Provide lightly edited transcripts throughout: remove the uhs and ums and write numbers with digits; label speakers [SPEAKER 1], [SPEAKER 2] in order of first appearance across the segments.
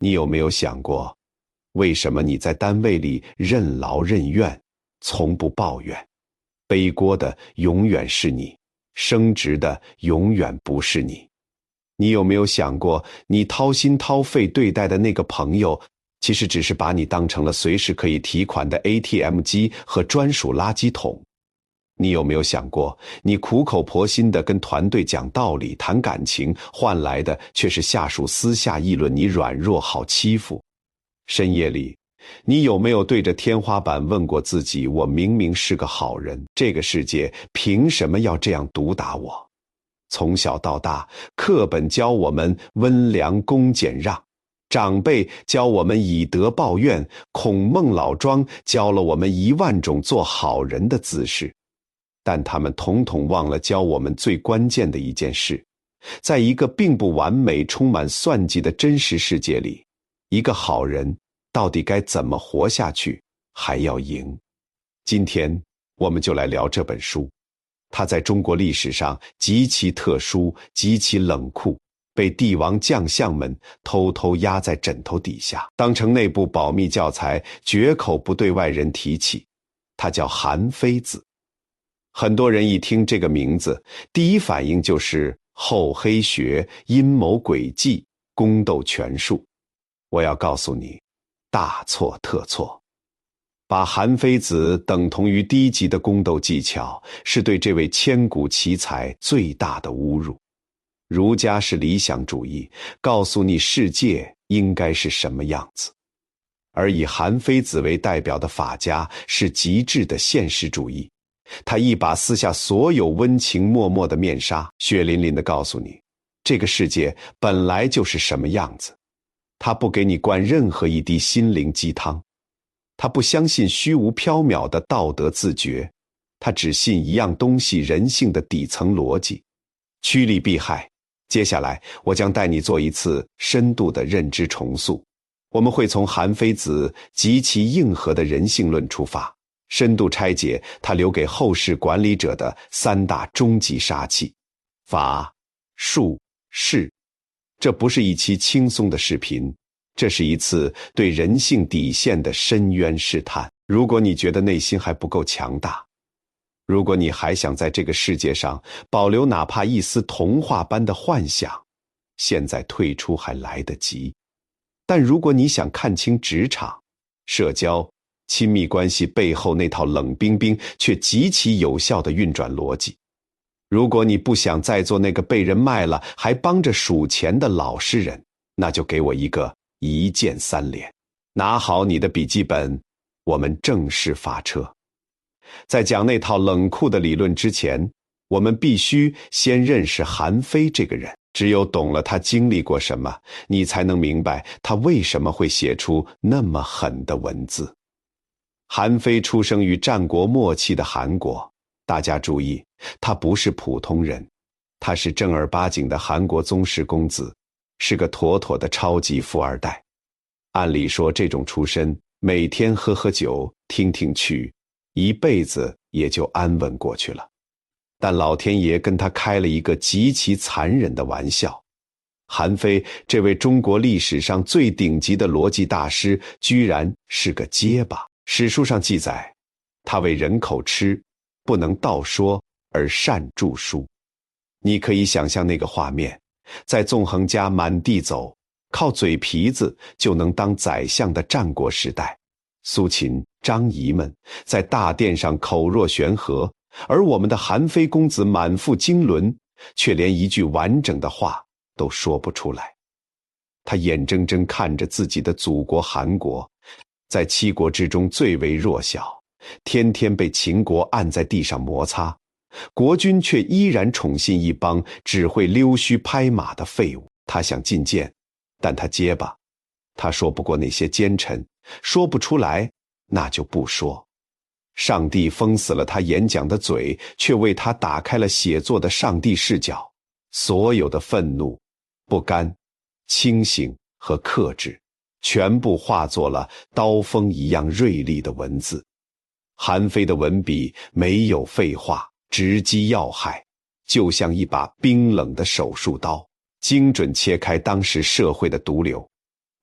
[SPEAKER 1] 你有没有想过，为什么你在单位里任劳任怨，从不抱怨？背锅的永远是你，升职的永远不是你。你有没有想过，你掏心掏肺对待的那个朋友，其实只是把你当成了随时可以提款的 ATM 机和专属垃圾桶？你有没有想过，你苦口婆心地跟团队讲道理、谈感情，换来的却是下属私下议论你软弱好欺负？深夜里，你有没有对着天花板问过自己，我明明是个好人，这个世界凭什么要这样毒打我？从小到大，课本教我们温良恭俭让，长辈教我们以德报怨，孔孟老庄教了我们10000种做好人的姿势。但他们统统忘了教我们最关键的一件事，在一个并不完美、充满算计的真实世界里，一个好人到底该怎么活下去，还要赢。今天我们就来聊这本书，它在中国历史上极其特殊，极其冷酷，被帝王将相们偷偷压在枕头底下，当成内部保密教材，绝口不对外人提起。它叫《韩非子》。很多人一听这个名字，第一反应就是厚黑学、阴谋诡计、宫斗权术。我要告诉你，大错特错。把韩非子等同于低级的宫斗技巧，是对这位千古奇才最大的侮辱。儒家是理想主义，告诉你世界应该是什么样子。而以韩非子为代表的法家是极致的现实主义。他一把撕下所有温情脉脉的面纱，血淋淋地告诉你，这个世界本来就是什么样子。他不给你灌任何一滴心灵鸡汤，他不相信虚无缥缈的道德自觉，他只信一样东西人性的底层逻辑。趋利避害，接下来我将带你做一次深度的认知重塑。我们会从韩非子极其硬核的人性论出发，深度拆解他留给后世管理者的3大终极杀器：法、术、势。这不是一期轻松的视频，这是一次对人性底线的深渊试探。如果你觉得内心还不够强大，如果你还想在这个世界上保留哪怕一丝童话般的幻想，现在退出还来得及。但如果你想看清职场、社交、亲密关系背后那套冷冰冰却极其有效的运转逻辑，如果你不想再做那个被人卖了还帮着数钱的老实人，那就给我一个一键3连。拿好你的笔记本，我们正式发车。在讲那套冷酷的理论之前，我们必须先认识韩非这个人。只有懂了他经历过什么，你才能明白他为什么会写出那么狠的文字。韩非出生于战国末期的韩国，大家注意，他不是普通人，他是正儿八经的韩国宗室公子，是个妥妥的超级富二代。按理说这种出身，每天喝喝酒，听听曲，一辈子也就安稳过去了。但老天爷跟他开了一个极其残忍的玩笑。韩非这位中国历史上最顶级的逻辑大师，居然是个结巴。史书上记载，他为人口吃，不能道说，而善著书。你可以想象那个画面，在纵横家满地走，靠嘴皮子就能当宰相的战国时代，苏秦、张仪们在大殿上口若悬河，而我们的韩非公子满腹经纶，却连一句完整的话都说不出来。他眼睁睁看着自己的祖国韩国，在7国之中最为弱小，天天被秦国按在地上摩擦，国君却依然宠信一帮只会溜须拍马的废物。他想进谏，但他结巴，他说不过那些奸臣，说不出来，那就不说。上帝封死了他演讲的嘴，却为他打开了写作的上帝视角。所有的愤怒、不甘、清醒和克制，全部化作了刀锋一样锐利的文字。韩非的文笔没有废话，直击要害，就像一把冰冷的手术刀，精准切开当时社会的毒瘤。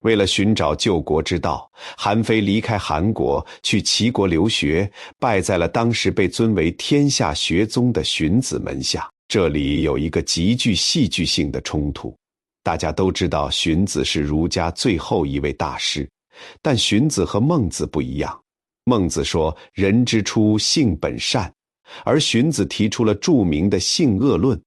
[SPEAKER 1] 为了寻找救国之道，韩非离开韩国去齐国留学，拜在了当时被尊为天下学宗的荀子门下。这里有一个极具戏剧性的冲突。大家都知道荀子是儒家最后一位大师，但荀子和孟子不一样。孟子说人之初性本善，而荀子提出了著名的性恶论，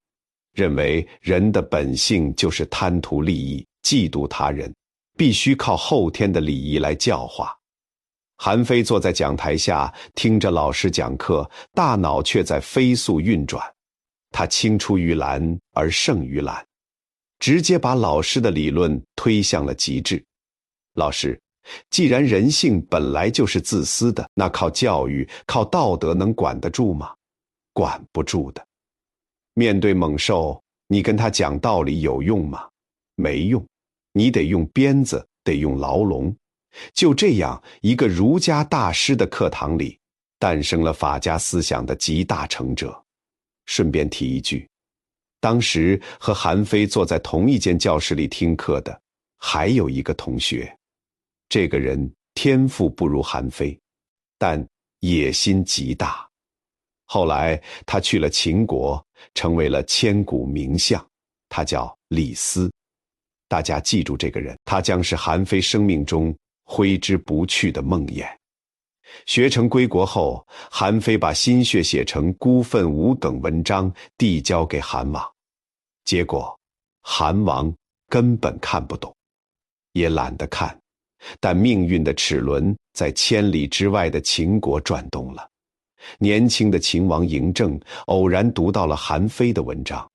[SPEAKER 1] 认为人的本性就是贪图利益，嫉妒他人，必须靠后天的礼仪来教化。韩非坐在讲台下，听着老师讲课，大脑却在飞速运转。他青出于蓝而胜于蓝，直接把老师的理论推向了极致。老师，既然人性本来就是自私的，那靠教育、靠道德能管得住吗？管不住的。面对猛兽，你跟他讲道理有用吗？没用，你得用鞭子，得用牢笼。就这样，一个儒家大师的课堂里，诞生了法家思想的集大成者。顺便提一句，当时和韩非坐在同一间教室里听课的，还有一个同学。这个人天赋不如韩非，但野心极大。后来他去了秦国，成为了千古名相，他叫李斯。大家记住这个人，他将是韩非生命中挥之不去的梦魇。学成归国后，韩非把心血写成孤愤无梗文章，递交给韩王。结果韩王根本看不懂，也懒得看，但命运的齿轮在千里之外的秦国转动了。年轻的秦王嬴政偶然读到了韩非的文章，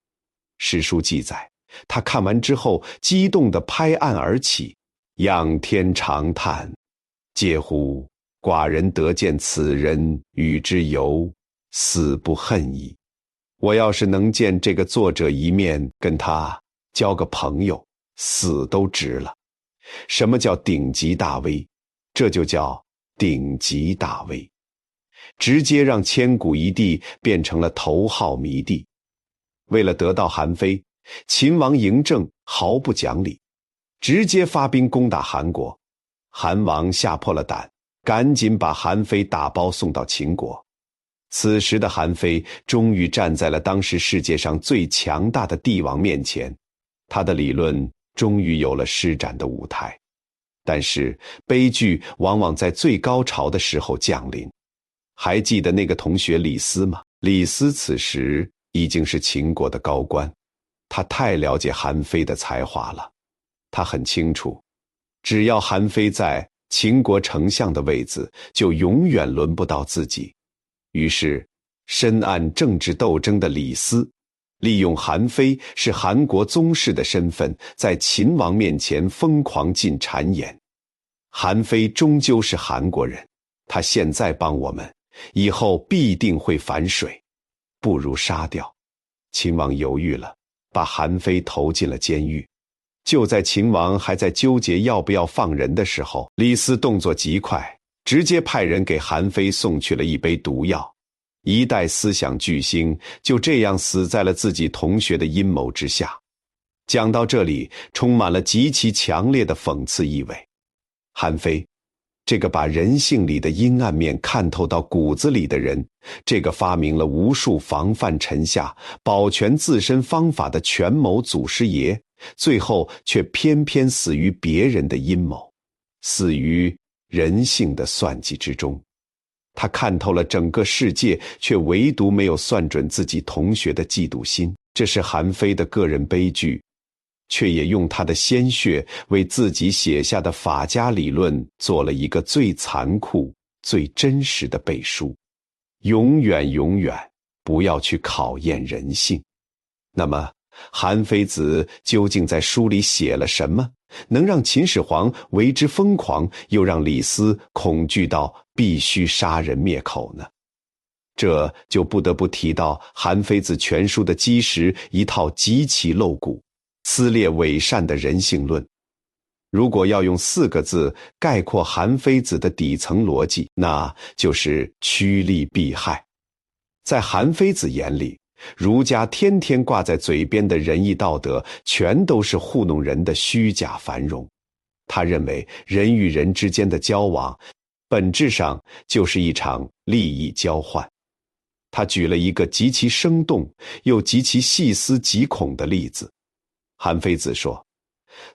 [SPEAKER 1] 史书记载，他看完之后激动地拍案而起，仰天长叹，嗟乎，寡人得见此人，与之游，死不恨矣。我要是能见这个作者一面，跟他交个朋友，死都值了。什么叫顶级大 V？ 这就叫顶级大 V， 直接让千古一帝变成了头号迷弟。为了得到韩非，秦王嬴政毫不讲理，直接发兵攻打韩国。韩王吓破了胆，赶紧把韩非打包送到秦国。此时的韩非终于站在了当时世界上最强大的帝王面前，他的理论终于有了施展的舞台。但是悲剧往往在最高潮的时候降临。还记得那个同学李斯吗？李斯此时已经是秦国的高官，他太了解韩非的才华了。他很清楚，只要韩非在秦国丞相的位子，就永远轮不到自己。于是深谙政治斗争的李斯利用韩非是韩国宗室的身份，在秦王面前疯狂进谗言。韩非终究是韩国人，他现在帮我们，以后必定会反水，不如杀掉。秦王犹豫了，把韩非投进了监狱。就在秦王还在纠结要不要放人的时候，李斯动作极快，直接派人给韩非送去了一杯毒药。一代思想巨星就这样死在了自己同学的阴谋之下。讲到这里，充满了极其强烈的讽刺意味。韩非，这个把人性里的阴暗面看透到骨子里的人，这个发明了无数防范臣下、保全自身方法的权谋祖师爷，最后却偏偏死于别人的阴谋，死于人性的算计之中。他看透了整个世界，却唯独没有算准自己同学的嫉妒心。这是韩非的个人悲剧，却也用他的鲜血为自己写下的法家理论做了一个最残酷、最真实的背书。永远永远不要去考验人性。那么韩非子究竟在书里写了什么，能让秦始皇为之疯狂，又让李斯恐惧到必须杀人灭口呢？这就不得不提到韩非子全书的基石，一套极其露骨、撕裂伪善的人性论。如果要用4个字概括韩非子的底层逻辑，那就是趋利避害。在韩非子眼里，儒家天天挂在嘴边的仁义道德，全都是糊弄人的虚假繁荣。他认为人与人之间的交往，本质上就是一场利益交换。他举了一个极其生动又极其细思极恐的例子。韩非子说，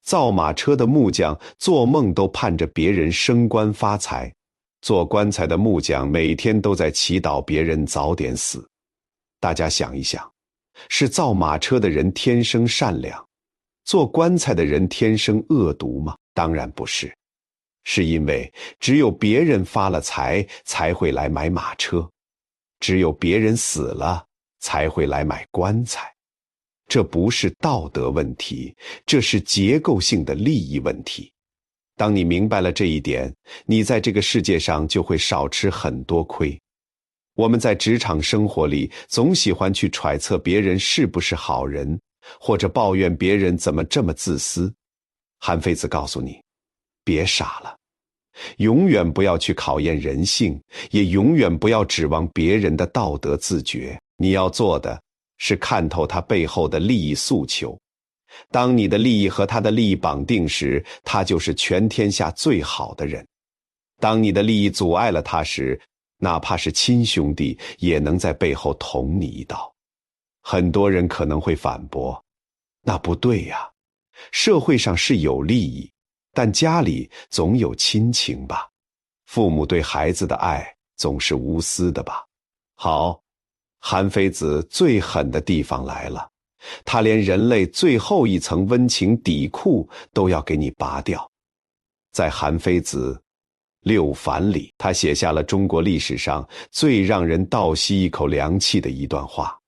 [SPEAKER 1] 造马车的木匠做梦都盼着别人升官发财，做棺材的木匠每天都在祈祷别人早点死。大家想一想，是造马车的人天生善良，做棺材的人天生恶毒吗？当然不是，是因为只有别人发了财才会来买马车，只有别人死了才会来买棺材。这不是道德问题，这是结构性的利益问题。当你明白了这一点，你在这个世界上就会少吃很多亏。我们在职场生活里总喜欢去揣测别人是不是好人，或者抱怨别人怎么这么自私。韩非子告诉你，别傻了，永远不要去考验人性，也永远不要指望别人的道德自觉。你要做的是看透他背后的利益诉求。当你的利益和他的利益绑定时，他就是全天下最好的人。当你的利益阻碍了他时，哪怕是亲兄弟也能在背后捅你一刀。很多人可能会反驳，那不对呀，社会上是有利益，但家里总有亲情吧？父母对孩子的爱总是无私的吧？好，韩非子最狠的地方来了，他连人类最后一层温情底裤都要给你拔掉。在韩非子六反里，他写下了中国历史上最让人倒吸一口凉气的一段话：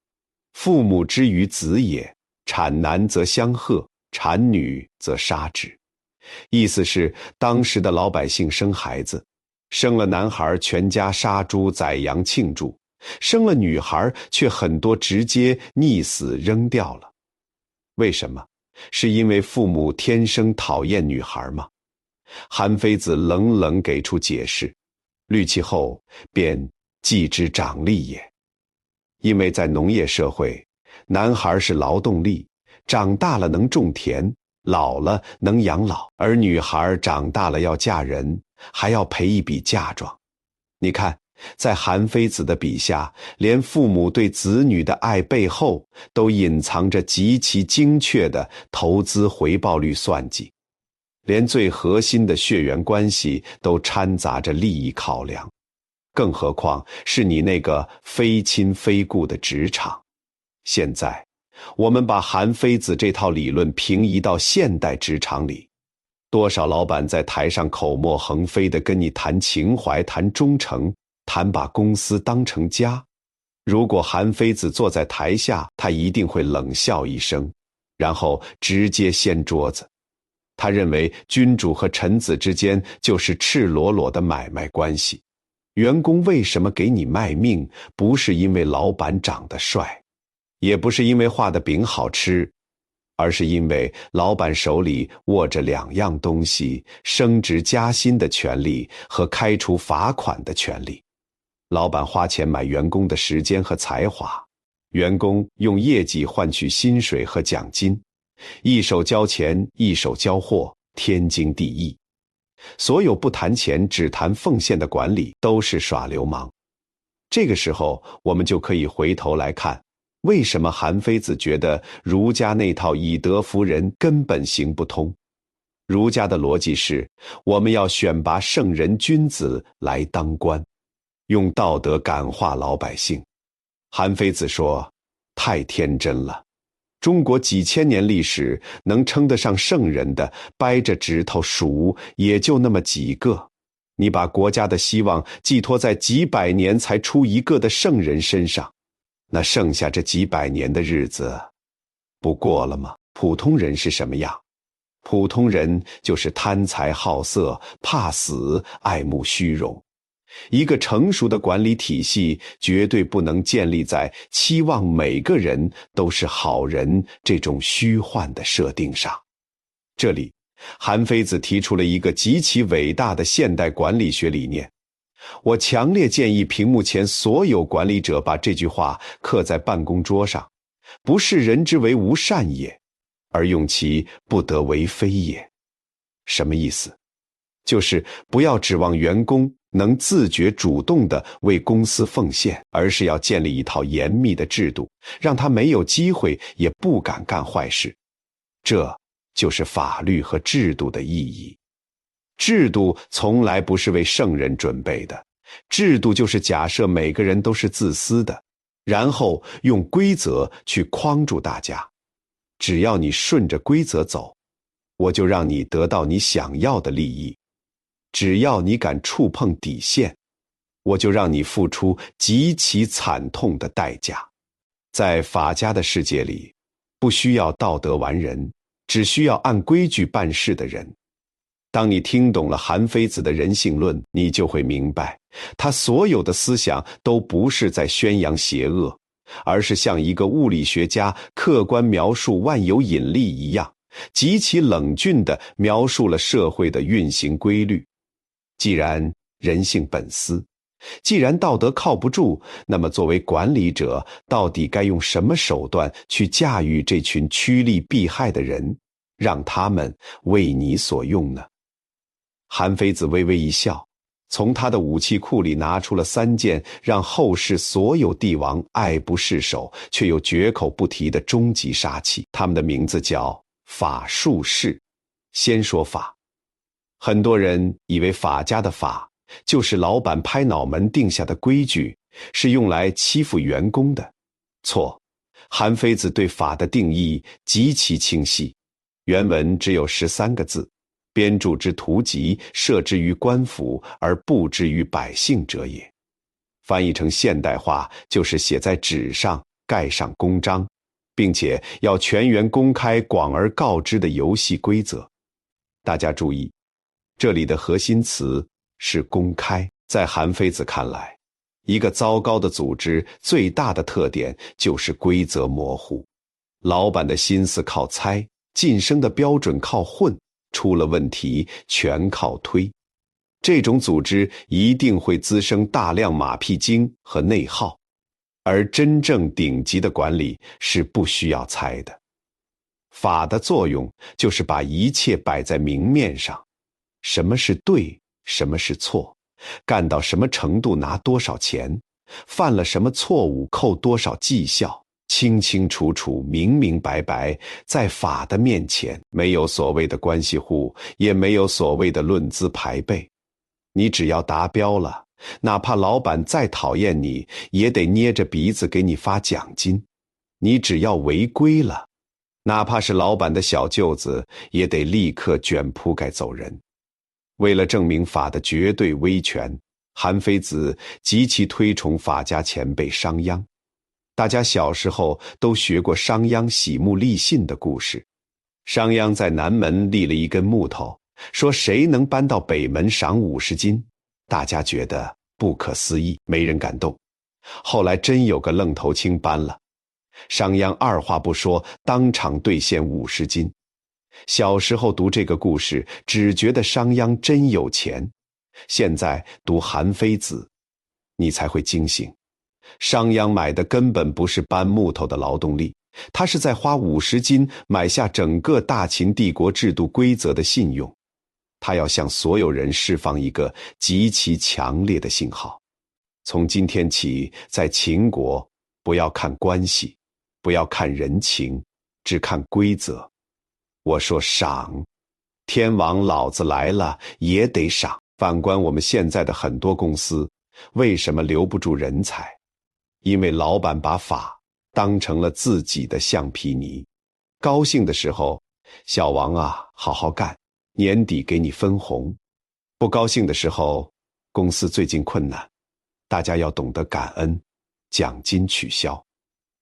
[SPEAKER 1] 父母之于子也，产男则相贺，产女则杀之。意思是当时的老百姓生孩子，生了男孩全家杀猪宰羊庆祝，生了女孩却很多直接溺死扔掉了。为什么？是因为父母天生讨厌女孩吗？韩非子冷冷给出解释，虑其后，便计之长力也。因为在农业社会，男孩是劳动力，长大了能种田，老了能养老，而女孩长大了要嫁人，还要赔一笔嫁妆。你看，在韩非子的笔下，连父母对子女的爱背后都隐藏着极其精确的投资回报率算计，连最核心的血缘关系都掺杂着利益考量，更何况是你那个非亲非故的职场。现在我们把韩非子这套理论平移到现代职场里，多少老板在台上口沫横飞地跟你谈情怀，谈忠诚，谈把公司当成家。如果韩非子坐在台下，他一定会冷笑一声，然后直接掀桌子。他认为君主和臣子之间就是赤裸裸的买卖关系，员工为什么给你卖命，不是因为老板长得帅，也不是因为画的饼好吃，而是因为老板手里握着两样东西：升职加薪的权利和开除罚款的权利。老板花钱买员工的时间和才华，员工用业绩换取薪水和奖金，一手交钱一手交货，天经地义。所有不谈钱只谈奉献的管理都是耍流氓。这个时候我们就可以回头来看，为什么韩非子觉得儒家那套以德服人根本行不通。儒家的逻辑是，我们要选拔圣人君子来当官，用道德感化老百姓。韩非子说，太天真了，中国几千年历史能称得上圣人的，掰着指头数也就那么几个。你把国家的希望寄托在几百年才出一个的圣人身上，那剩下这几百年的日子不过了吗？普通人是什么样？普通人就是贪财好色，怕死，爱慕虚荣。一个成熟的管理体系绝对不能建立在期望每个人都是好人这种虚幻的设定上。这里，韩非子提出了一个极其伟大的现代管理学理念。我强烈建议屏幕前所有管理者把这句话刻在办公桌上，不是人之为无善也，而用其不得为非也。什么意思？就是不要指望员工能自觉主动地为公司奉献，而是要建立一套严密的制度，让他没有机会也不敢干坏事。这就是法律和制度的意义。制度从来不是为圣人准备的，制度就是假设每个人都是自私的，然后用规则去框住大家。只要你顺着规则走，我就让你得到你想要的利益。只要你敢触碰底线，我就让你付出极其惨痛的代价。在法家的世界里，不需要道德完人，只需要按规矩办事的人。当你听懂了韩非子的人性论，你就会明白，他所有的思想都不是在宣扬邪恶，而是像一个物理学家客观描述万有引力一样，极其冷峻地描述了社会的运行规律。既然人性本私，既然道德靠不住，那么作为管理者，到底该用什么手段去驾驭这群趋利避害的人，让他们为你所用呢？韩非子微微一笑，从他的武器库里拿出了3件让后世所有帝王爱不释手却又绝口不提的终极杀器，他们的名字叫法术士。先说法。很多人以为法家的法就是老板拍脑门定下的规矩，是用来欺负员工的。错，韩非子对法的定义极其清晰，原文只有13个字：编著之图籍，设之于官府，而布之于百姓者也。翻译成现代化，就是写在纸上，盖上公章，并且要全员公开、广而告之的游戏规则。大家注意，这里的核心词是公开。在韩非子看来，一个糟糕的组织最大的特点就是规则模糊，老板的心思靠猜，晋升的标准靠混，出了问题全靠推。这种组织一定会滋生大量马屁精和内耗，而真正顶级的管理是不需要猜的。法的作用就是把一切摆在明面上，什么是对，什么是错，干到什么程度拿多少钱，犯了什么错误扣多少绩效，清清楚楚，明明白白。在法的面前，没有所谓的关系户，也没有所谓的论资排辈。你只要达标了，哪怕老板再讨厌你，也得捏着鼻子给你发奖金。你只要违规了，哪怕是老板的小舅子，也得立刻卷铺盖走人。为了证明法的绝对威权，韩非子极其推崇法家前辈商鞅。大家小时候都学过商鞅洗木立信的故事。商鞅在南门立了一根木头，说谁能搬到北门赏50斤。大家觉得不可思议，没人敢动。后来真有个愣头青搬了，商鞅二话不说，当场兑现50斤。小时候读这个故事，只觉得商鞅真有钱。现在读韩非子，你才会惊醒。商鞅买的根本不是搬木头的劳动力，他是在花50斤买下整个大秦帝国制度规则的信用。他要向所有人释放一个极其强烈的信号：从今天起，在秦国不要看关系，不要看人情，只看规则。我说赏，天王老子来了也得赏。反观我们现在的很多公司，为什么留不住人才？因为老板把法当成了自己的橡皮泥。高兴的时候，小王啊，好好干，年底给你分红；不高兴的时候，公司最近困难，大家要懂得感恩，奖金取消。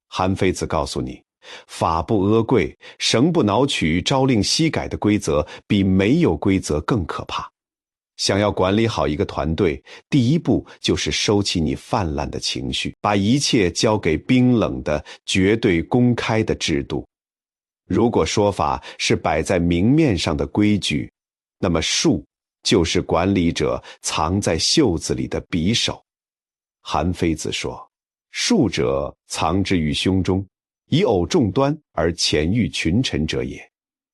[SPEAKER 1] 韩非子告诉你，法不阿贵，绳不挠取，朝令夕改的规则比没有规则更可怕。想要管理好一个团队，第一步就是收起你泛滥的情绪，把一切交给冰冷的、绝对公开的制度。如果说法是摆在明面上的规矩，那么术就是管理者藏在袖子里的匕首。韩非子说，术者藏之于胸中，以偶众端而潜御群臣者也。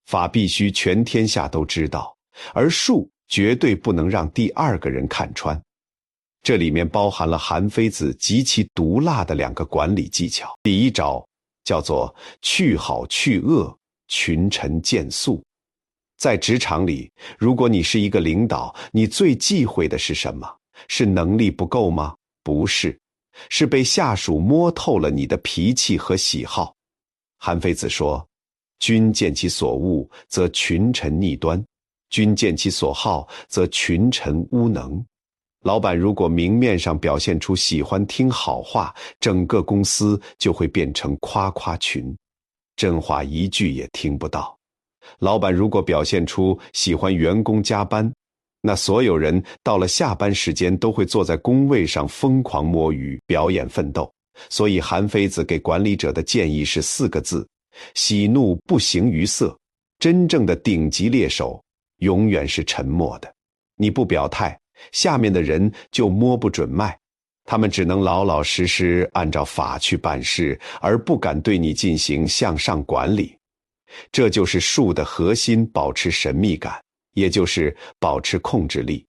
[SPEAKER 1] 法必须全天下都知道，而术绝对不能让第二个人看穿。这里面包含了韩非子极其毒辣的2个管理技巧。第一招叫做去好去恶，群臣见素。在职场里，如果你是一个领导，你最忌讳的是什么？是能力不够吗？不是，是被下属摸透了你的脾气和喜好。韩非子说，君见其所恶，则群臣逆端；君见其所好，则群臣污能。老板如果明面上表现出喜欢听好话，整个公司就会变成夸夸群，真话一句也听不到。老板如果表现出喜欢员工加班，那所有人到了下班时间都会坐在工位上疯狂摸鱼，表演奋斗。所以韩非子给管理者的建议是4个字：喜怒不形于色。真正的顶级猎手永远是沉默的，你不表态，下面的人就摸不准脉，他们只能老老实实按照法去办事，而不敢对你进行向上管理。这就是术的核心，保持神秘感，也就是保持控制力。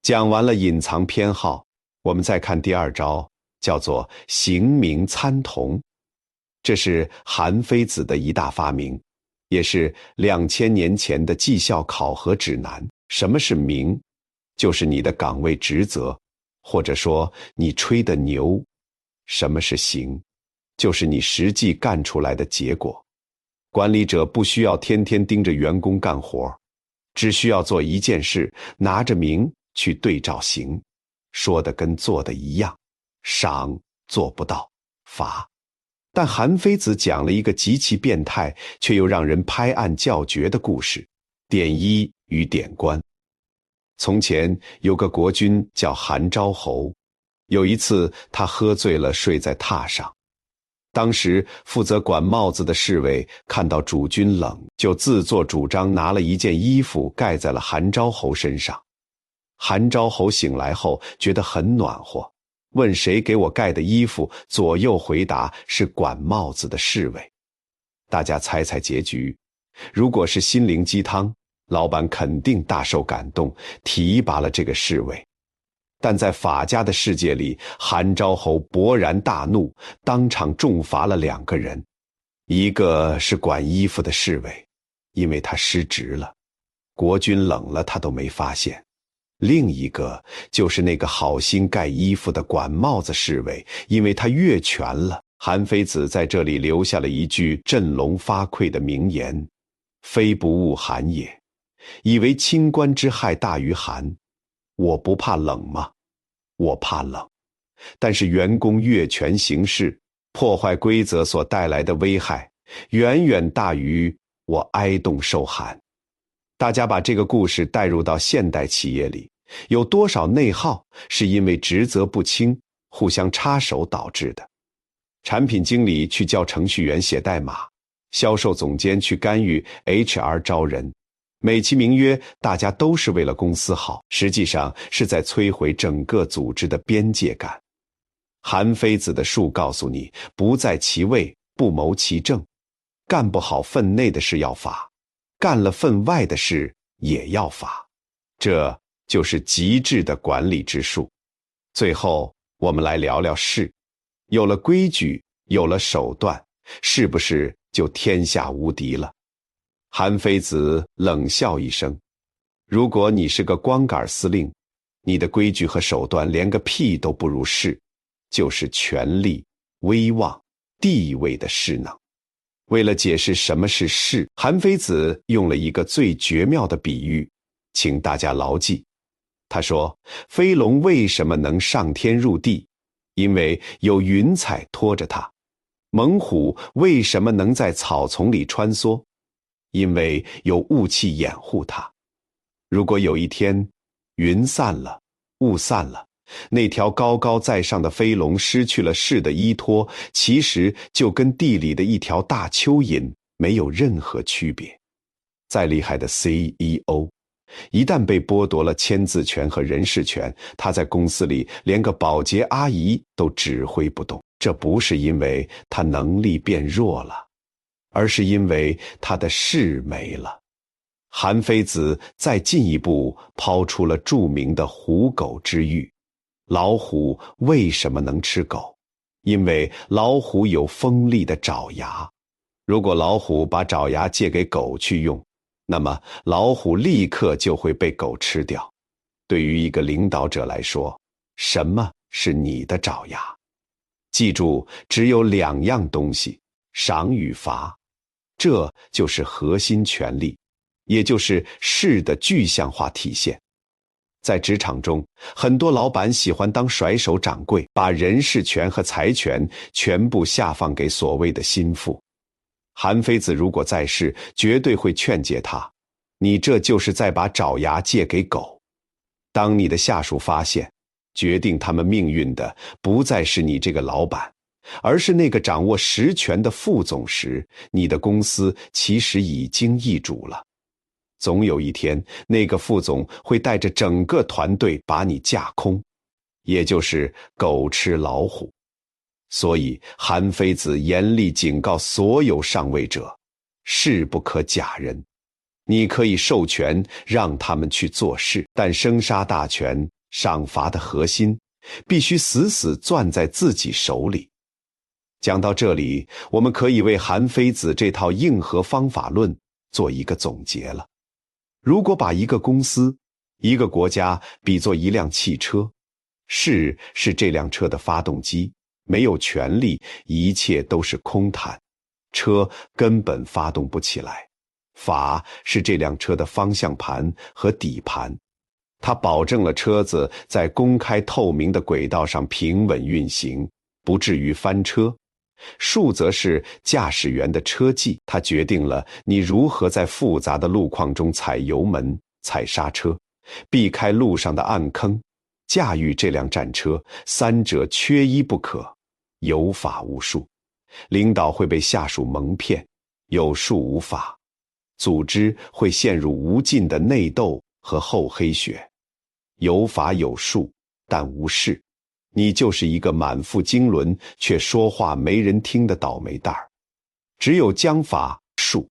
[SPEAKER 1] 讲完了隐藏偏好，我们再看第2招，叫做形名参同。这是韩非子的一大发明，也是2000年前的绩效考核指南。什么是名？就是你的岗位职责，或者说你吹的牛。什么是形？就是你实际干出来的结果。管理者不需要天天盯着员工干活，只需要做一件事，拿着名去对照形，说的跟做的一样，赏做不到，罚。但韩非子讲了一个极其变态却又让人拍案叫绝的故事：典医与典官。从前有个国君叫韩昭侯，有一次他喝醉了，睡在榻上。当时负责管帽子的侍卫看到主君冷，就自作主张拿了一件衣服盖在了韩昭侯身上。韩昭侯醒来后觉得很暖和，问谁给我盖的衣服，左右回答是管帽子的侍卫。大家猜猜结局，如果是心灵鸡汤，老板肯定大受感动，提拔了这个侍卫。但在法家的世界里，韩昭侯勃然大怒，当场重罚了2个人。一个是管衣服的侍卫，因为他失职了，国君冷了他都没发现；另一个就是那个好心盖衣服的管帽子侍卫，因为他越权了。韩非子在这里留下了一句振聋发聩的名言：非不恶寒也，以为清官之害大于寒。我不怕冷吗？我怕冷，但是员工越权行事，破坏规则所带来的危害，远远大于我挨冻受寒。大家把这个故事带入到现代企业里，有多少内耗是因为职责不清、互相插手导致的？产品经理去教程序员写代码，销售总监去干预 HR 招人，美其名曰大家都是为了公司好，实际上是在摧毁整个组织的边界感。韩非子的术告诉你，不在其位，不谋其政。干不好分内的事要罚，干了分外的事也要罚，这就是极致的管理之术。最后我们来聊聊事，有了规矩，有了手段，是不是就天下无敌了？韩非子冷笑一声，如果你是个光杆司令，你的规矩和手段连个屁都不如势，就是权力、威望、地位的势能。为了解释什么是势，韩非子用了一个最绝妙的比喻，请大家牢记。他说，飞龙为什么能上天入地？因为有云彩拖着它。猛虎为什么能在草丛里穿梭？因为有雾气掩护它。如果有一天云散了，雾散了，那条高高在上的飞龙失去了势的依托，其实就跟地里的一条大蚯蚓没有任何区别。再厉害的 CEO， 一旦被剥夺了签字权和人事权，他在公司里连个保洁阿姨都指挥不动。这不是因为他能力变弱了，而是因为他的势没了。韩非子再进一步抛出了著名的虎狗之喻。老虎为什么能吃狗？因为老虎有锋利的爪牙。如果老虎把爪牙借给狗去用，那么老虎立刻就会被狗吃掉。对于一个领导者来说，什么是你的爪牙？记住，只有2样东西，赏与罚。这就是核心权力，也就是势的具象化体现。在职场中，很多老板喜欢当甩手掌柜，把人事权和财权全部下放给所谓的心腹。韩非子如果在世，绝对会劝诫他，你这就是在把爪牙借给狗。当你的下属发现，决定他们命运的不再是你这个老板，而是那个掌握实权的副总时，你的公司其实已经易主了。总有一天，那个副总会带着整个团队把你架空，也就是狗吃老虎。所以韩非子严厉警告所有上位者，事不可假人。你可以授权让他们去做事，但生杀大权、赏罚的核心必须死死攥在自己手里。讲到这里，我们可以为韩非子这套硬核方法论做一个总结了。如果把一个公司、一个国家比作一辆汽车，势是这辆车的发动机，没有权力，一切都是空谈，车根本发动不起来。法是这辆车的方向盘和底盘，它保证了车子在公开透明的轨道上平稳运行，不至于翻车。术则是驾驶员的车技，它决定了你如何在复杂的路况中踩油门、踩刹车，避开路上的暗坑，驾驭这辆战车，三者缺一不可，有法无术。领导会被下属蒙骗，有术无法，组织会陷入无尽的内斗和厚黑学。有法有术，但无事，你就是一个满腹经纶却说话没人听的倒霉蛋儿。只有将法术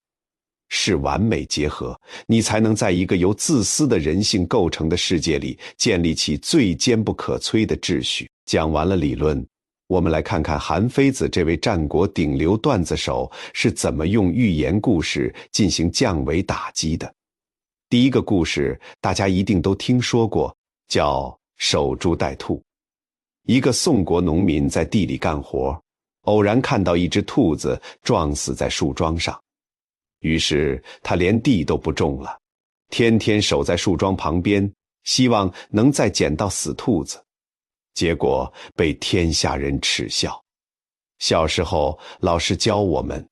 [SPEAKER 1] 是完美结合，你才能在一个由自私的人性构成的世界里建立起最坚不可摧的秩序。讲完了理论，我们来看看韩非子这位战国顶流段子手是怎么用寓言故事进行降维打击的。第一个故事大家一定都听说过，叫守株待兔。一个宋国农民在地里干活，偶然看到一只兔子撞死在树桩上，于是他连地都不种了，天天守在树桩旁边，希望能再捡到死兔子。结果被天下人耻笑。小时候老师教我们，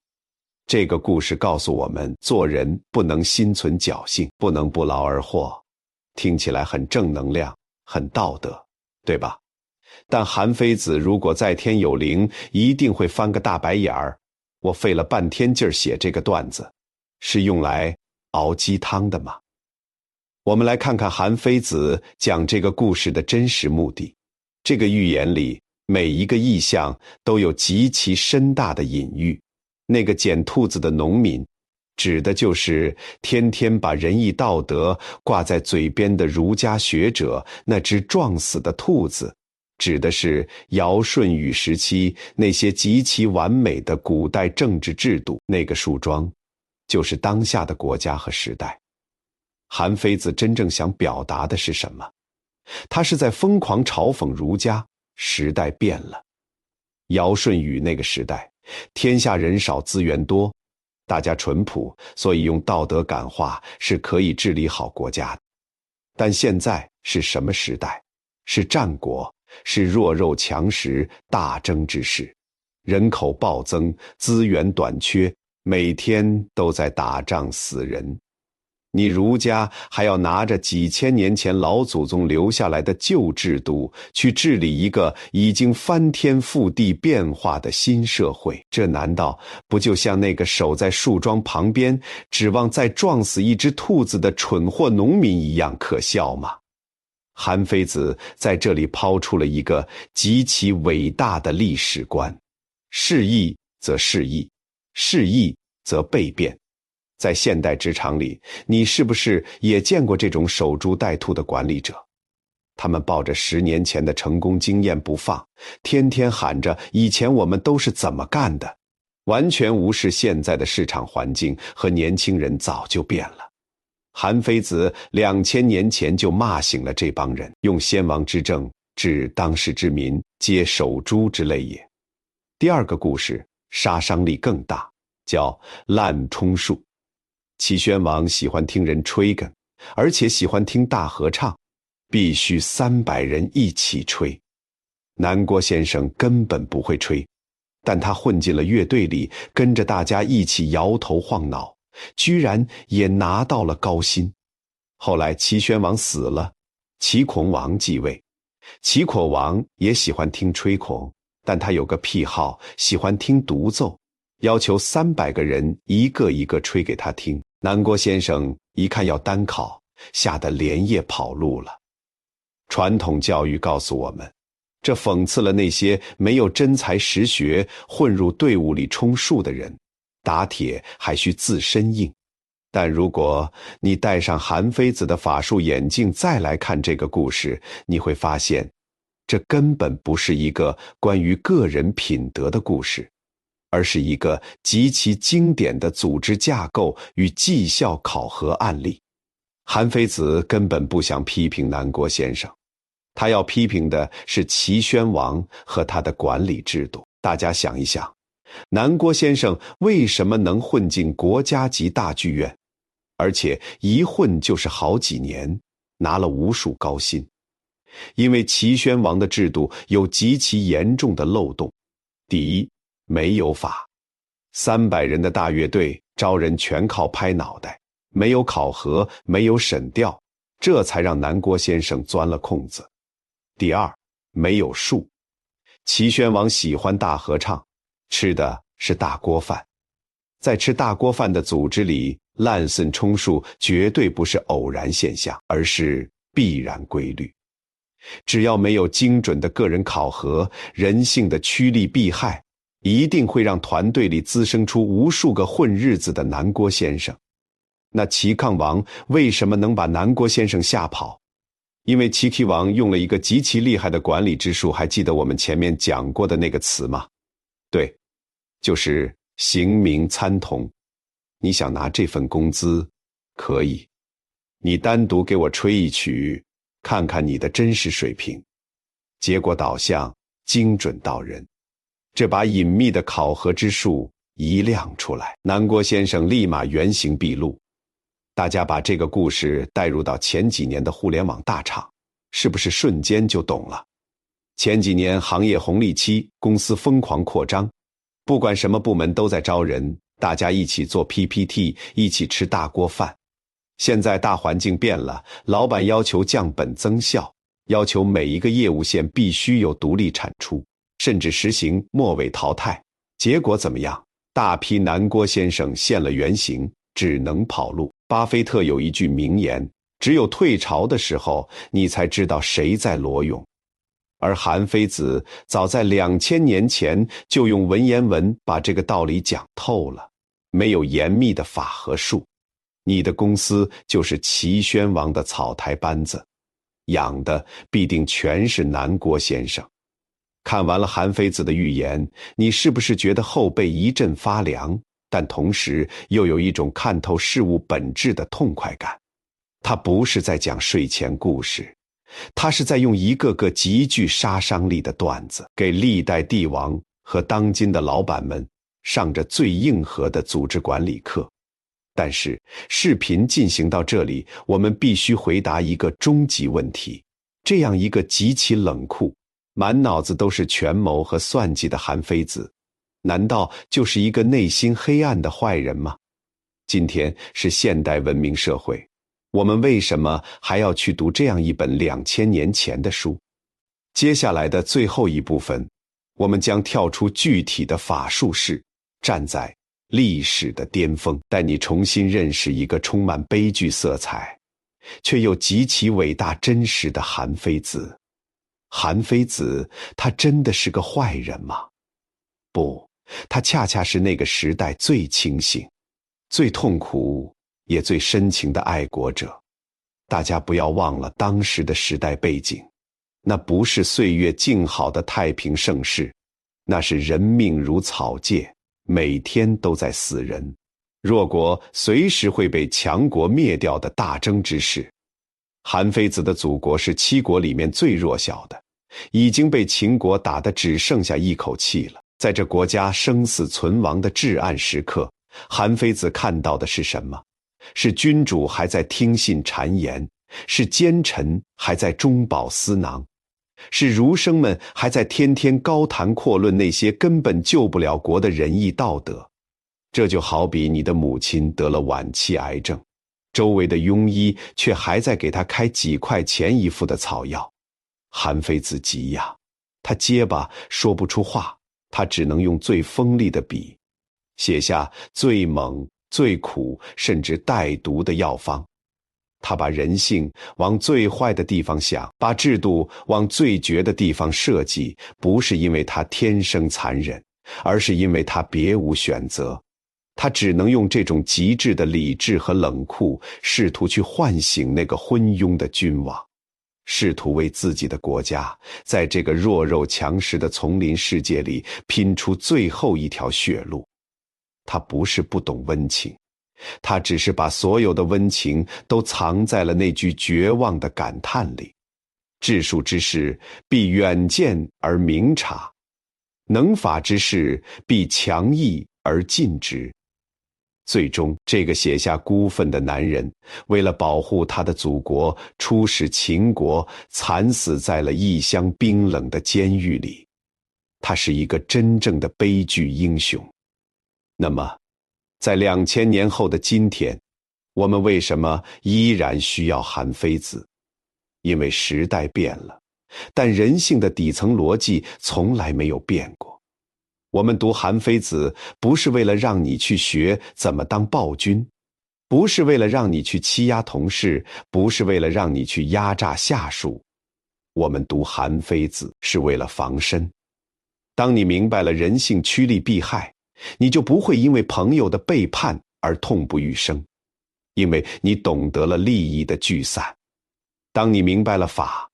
[SPEAKER 1] 这个故事告诉我们，做人不能心存侥幸，不能不劳而获。听起来很正能量，很道德，对吧？但韩非子如果在天有灵，一定会翻个大白眼儿。我费了半天劲儿写这个段子，是用来熬鸡汤的吗？我们来看看韩非子讲这个故事的真实目的。这个寓言里每一个意象都有极其深大的隐喻。那个捡兔子的农民，指的就是天天把仁义道德挂在嘴边的儒家学者；那只撞死的兔子，指的是尧舜禹时期那些极其完美的古代政治制度；那个树桩，就是当下的国家和时代。韩非子真正想表达的是什么？他是在疯狂嘲讽儒家，时代变了。尧舜禹那个时代，天下人少资源多，大家淳朴，所以用道德感化是可以治理好国家的。但现在是什么时代？是战国，是弱肉强食大争之势，人口暴增，资源短缺，每天都在打仗死人。你儒家还要拿着几千年前老祖宗留下来的旧制度去治理一个已经翻天覆地变化的新社会，这难道不就像那个守在树桩旁边指望再撞死一只兔子的蠢货农民一样可笑吗？韩非子在这里抛出了一个极其伟大的历史观：是义则是义，是义则悖变。在现代职场里，你是不是也见过这种守株待兔的管理者？他们抱着10年前的成功经验不放，天天喊着以前我们都是怎么干的，完全无视现在的市场环境和年轻人早就变了。韩非子2000年前就骂醒了这帮人，用先王之政治当世之民，皆守株之类也。第二个故事杀伤力更大，叫滥充数。齐宣王喜欢听人吹哏，而且喜欢听大合唱，必须300人一起吹。南郭先生根本不会吹，但他混进了乐队里，跟着大家一起摇头晃脑，居然也拿到了高薪。后来齐宣王死了，齐孔王继位。齐孔王也喜欢听吹孔，但他有个癖好，喜欢听独奏，要求300个人一个一个吹给他听。南郭先生一看要单考，吓得连夜跑路了。传统教育告诉我们，这讽刺了那些没有真才实学混入队伍里充数的人，打铁还需自身硬。但如果你戴上韩非子的法术眼镜再来看这个故事，你会发现，这根本不是一个关于个人品德的故事，而是一个极其经典的组织架构与绩效考核案例。韩非子根本不想批评南郭先生，他要批评的是齐宣王和他的管理制度。大家想一想，南郭先生为什么能混进国家级大剧院，而且一混就是好几年，拿了无数高薪？因为齐宣王的制度有极其严重的漏洞。第一，没有法，300人的大乐队招人全靠拍脑袋，没有考核，没有审调，这才让南郭先生钻了空子。第二，没有数，齐宣王喜欢大合唱，吃的是大锅饭。在吃大锅饭的组织里，滥竣充数绝对不是偶然现象，而是必然规律。只要没有精准的个人考核，人性的趋利避害一定会让团队里滋生出无数个混日子的南郭先生。那齐抗王为什么能把南郭先生吓跑？因为齐闢王用了一个极其厉害的管理之术，还记得我们前面讲过的那个词吗？对，就是刑名参同。你想拿这份工资，可以，你单独给我吹一曲，看看你的真实水平。结果导向，精准到人。这把隐秘的考核之术一亮出来，南郭先生立马原形毕露。大家把这个故事带入到前几年的互联网大厂，是不是瞬间就懂了？前几年行业红利期，公司疯狂扩张，不管什么部门都在招人，大家一起做 PPT， 一起吃大锅饭。现在大环境变了，老板要求降本增效，要求每一个业务线必须有独立产出，甚至实行末尾淘汰。结果怎么样？大批南郭先生现了原形，只能跑路。巴菲特有一句名言，只有退潮的时候，你才知道谁在裸泳。而韩非子早在2000年前就用文言文把这个道理讲透了。没有严密的法和术，你的公司就是齐宣王的草台班子，养的必定全是南郭先生。看完了韩非子的预言，你是不是觉得后背一阵发凉？但同时又有一种看透事物本质的痛快感。他不是在讲睡前故事，他是在用一个个极具杀伤力的段子，给历代帝王和当今的老板们上着最硬核的组织管理课。但是视频进行到这里，我们必须回答一个终极问题：这样一个极其冷酷、满脑子都是权谋和算计的韩非子，难道就是一个内心黑暗的坏人吗？今天是现代文明社会，我们为什么还要去读这样一本2000年前的书？接下来的最后一部分，我们将跳出具体的法术式，站在历史的巅峰，带你重新认识一个充满悲剧色彩却又极其伟大真实的韩非子。韩非子，他真的是个坏人吗？不，他恰恰是那个时代最清醒、最痛苦也最深情的爱国者。大家不要忘了当时的时代背景，那不是岁月静好的太平盛世，那是人命如草芥，每天都在死人，弱国随时会被强国灭掉的大争之势。韩非子的祖国是七国里面最弱小的，已经被秦国打得只剩下一口气了。在这国家生死存亡的至暗时刻，韩非子看到的是什么？是君主还在听信谗言，是奸臣还在中饱私囊，是儒生们还在天天高谈阔论那些根本救不了国的仁义道德。这就好比你的母亲得了晚期癌症，周围的庸医却还在给她开几块钱一副的草药。韩非子急呀，他结巴说不出话，他只能用最锋利的笔写下最猛、最苦甚至带毒的药方。他把人性往最坏的地方想，把制度往最绝的地方设计，不是因为他天生残忍，而是因为他别无选择。他只能用这种极致的理智和冷酷，试图去唤醒那个昏庸的君王，试图为自己的国家在这个弱肉强食的丛林世界里拼出最后一条血路。他不是不懂温情，他只是把所有的温情都藏在了那句绝望的感叹里：治术之事必远见而明察，能法之事必强毅而尽之。最终，这个写下孤愤的男人，为了保护他的祖国，出使秦国，惨死在了异乡冰冷的监狱里。他是一个真正的悲剧英雄。那么，在2000年后的今天，我们为什么依然需要韩非子？因为时代变了，但人性的底层逻辑从来没有变过。我们读韩非子，不是为了让你去学怎么当暴君，不是为了让你去欺压同事，不是为了让你去压榨下属。我们读韩非子是为了防身。当你明白了人性趋利避害，你就不会因为朋友的背叛而痛不欲生，因为你懂得了利益的聚散。当你明白了法，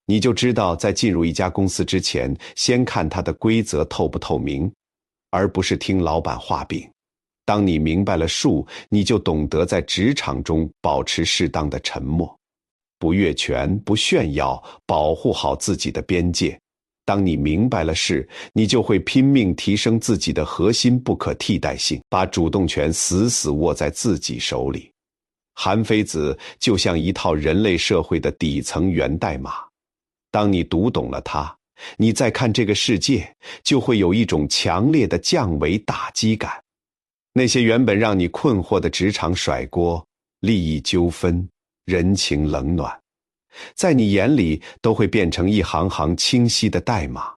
[SPEAKER 1] 你就知道在进入一家公司之前，先看它的规则透不透明，而不是听老板画饼。当你明白了术，你就懂得在职场中保持适当的沉默，不越权，不炫耀，保护好自己的边界。当你明白了事，你就会拼命提升自己的核心不可替代性，把主动权死死握在自己手里。韩非子就像一套人类社会的底层源代码，当你读懂了它，你再看这个世界，就会有一种强烈的降维打击感。那些原本让你困惑的职场甩锅、利益纠纷、人情冷暖，在你眼里都会变成一行行清晰的代码，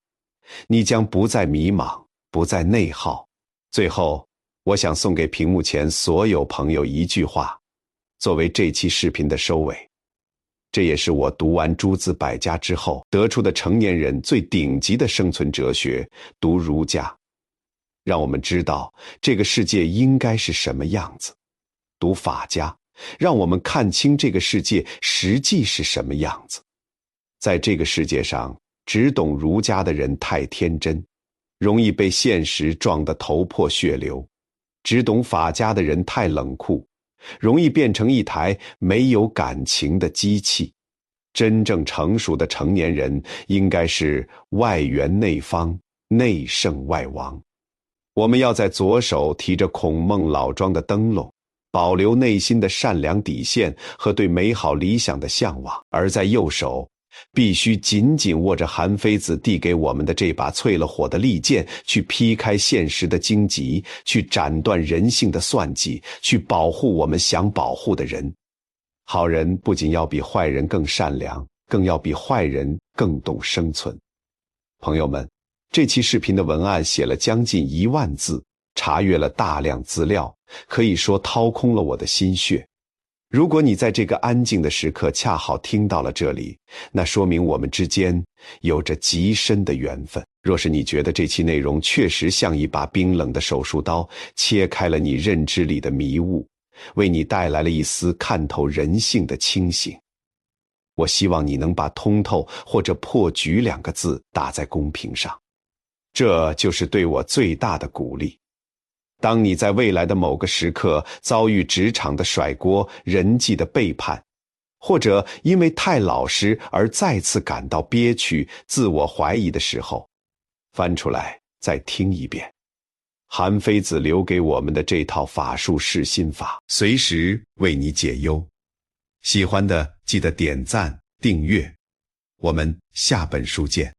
[SPEAKER 1] 你将不再迷茫，不再内耗。最后，我想送给屏幕前所有朋友一句话，作为这期视频的收尾。这也是我读完诸子百家之后得出的成年人最顶级的生存哲学，读儒家。让我们知道这个世界应该是什么样子。读法家，让我们看清这个世界实际是什么样子。在这个世界上，只懂儒家的人太天真，容易被现实撞得头破血流；只懂法家的人太冷酷，容易变成一台没有感情的机器。真正成熟的成年人应该是外圆内方，内圣外王。我们要在左手提着孔孟老庄的灯笼，保留内心的善良底线和对美好理想的向往，而在右手必须紧紧握着韩非子递给我们的这把淬了火的利剑，去劈开现实的荆棘，去斩断人性的算计，去保护我们想保护的人。好人不仅要比坏人更善良，更要比坏人更懂生存。朋友们，这期视频的文案写了将近1万字，查阅了大量资料，可以说掏空了我的心血。如果你在这个安静的时刻恰好听到了这里，那说明我们之间有着极深的缘分。若是你觉得这期内容确实像一把冰冷的手术刀，切开了你认知里的迷雾，为你带来了一丝看透人性的清醒，我希望你能把通透或者破局2个字打在公屏上，这就是对我最大的鼓励。当你在未来的某个时刻遭遇职场的甩锅、人际的背叛，或者因为太老实而再次感到憋屈、自我怀疑的时候，翻出来再听一遍韩非子留给我们的这套法术释心法，随时为你解忧。喜欢的记得点赞、订阅，我们下本书见。